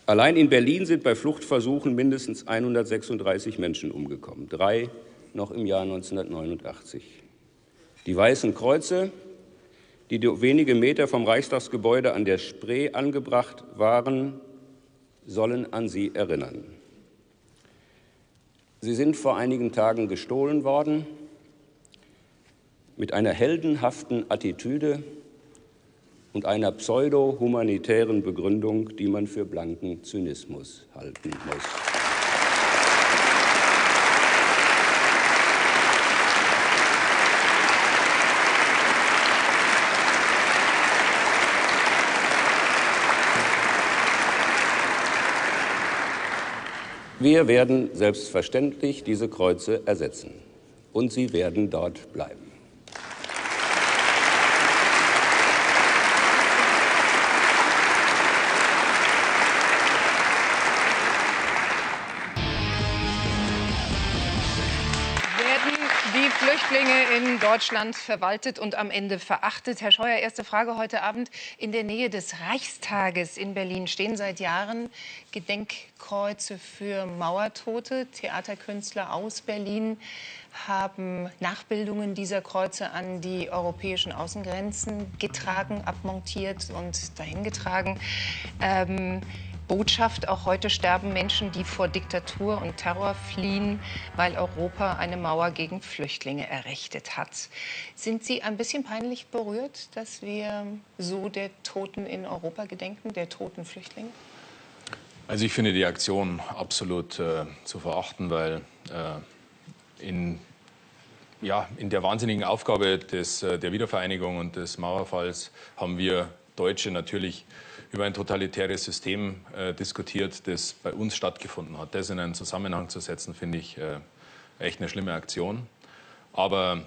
Allein in Berlin sind bei Fluchtversuchen mindestens 136 Menschen umgekommen, 3 noch im Jahr 1989. Die Weißen Kreuze, die wenige Meter vom Reichstagsgebäude an der Spree angebracht waren, sollen an sie erinnern. Sie sind vor einigen Tagen gestohlen worden, mit einer heldenhaften Attitüde und einer pseudo-humanitären Begründung, die man für blanken Zynismus halten muss. Wir werden selbstverständlich diese Kreuze ersetzen, und sie werden dort bleiben. Die Flüchtlinge in Deutschland verwaltet und am Ende verachtet. Herr Scheuer, erste Frage heute Abend. In der Nähe des Reichstages in Berlin stehen seit Jahren Gedenkkreuze für Mauertote. Theaterkünstler aus Berlin haben Nachbildungen dieser Kreuze an die europäischen Außengrenzen getragen, abmontiert und dahin getragen. Botschaft: Auch heute sterben Menschen, die vor Diktatur und Terror fliehen, weil Europa eine Mauer gegen Flüchtlinge errichtet hat. Sind Sie ein bisschen peinlich berührt, dass wir so der Toten in Europa gedenken, der toten Flüchtlinge? Also ich finde die Aktion absolut zu verachten, weil in der wahnsinnigen Aufgabe der Wiedervereinigung und des Mauerfalls haben wir Deutsche natürlich über ein totalitäres System diskutiert, das bei uns stattgefunden hat. Das in einen Zusammenhang zu setzen, finde ich echt eine schlimme Aktion. Aber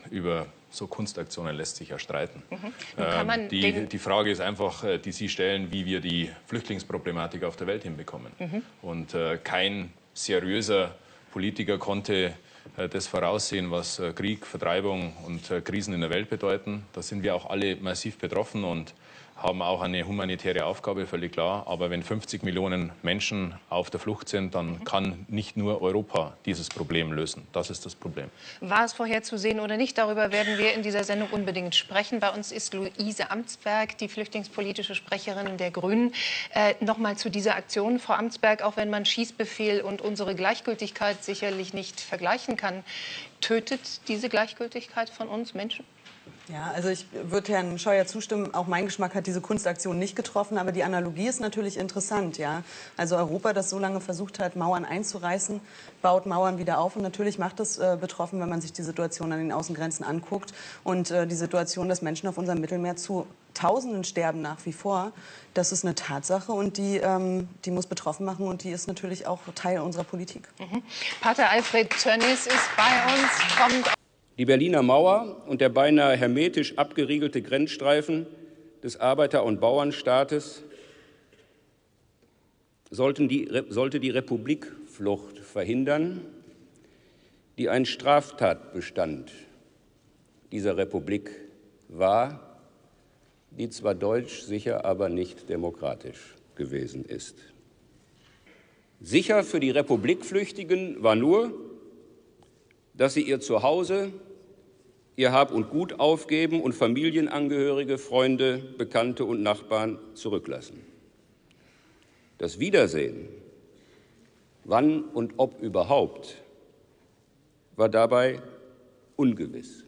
über so Kunstaktionen lässt sich ja streiten. Die Frage ist einfach, die Sie stellen, wie wir die Flüchtlingsproblematik auf der Welt hinbekommen. Und kein seriöser Politiker konnte das voraussehen, was Krieg, Vertreibung und Krisen in der Welt bedeuten. Da sind wir auch alle massiv betroffen und haben auch eine humanitäre Aufgabe, völlig klar. Aber wenn 50 Millionen Menschen auf der Flucht sind, dann kann nicht nur Europa dieses Problem lösen. Das ist das Problem. War es vorherzusehen oder nicht? Darüber werden wir in dieser Sendung unbedingt sprechen. Bei uns ist Luise Amtsberg, die flüchtlingspolitische Sprecherin der Grünen. Noch mal zu dieser Aktion, Frau Amtsberg, auch wenn man Schießbefehl und unsere Gleichgültigkeit sicherlich nicht vergleichen kann, tötet diese Gleichgültigkeit von uns Menschen? Ja, also ich würde Herrn Scheuer zustimmen. Auch mein Geschmack hat diese Kunstaktion nicht getroffen. Aber die Analogie ist natürlich interessant. Ja? Also Europa, das so lange versucht hat, Mauern einzureißen, baut Mauern wieder auf. Und natürlich macht das betroffen, wenn man sich die Situation an den Außengrenzen anguckt. Und die Situation, dass Menschen auf unserem Mittelmeer zu Tausenden sterben nach wie vor, das ist eine Tatsache. Und die muss betroffen machen. Und die ist natürlich auch Teil unserer Politik. Pater Alfred Tönnies ist bei uns, kommt. Die Berliner Mauer und der beinahe hermetisch abgeriegelte Grenzstreifen des Arbeiter- und Bauernstaates sollte die Republikflucht verhindern, die ein Straftatbestand dieser Republik war, die zwar deutsch, sicher aber nicht demokratisch gewesen ist. Sicher für die Republikflüchtigen war nur, dass sie ihr Zuhause, ihr Hab und Gut aufgeben und Familienangehörige, Freunde, Bekannte und Nachbarn zurücklassen. Das Wiedersehen, wann und ob überhaupt, war dabei ungewiss.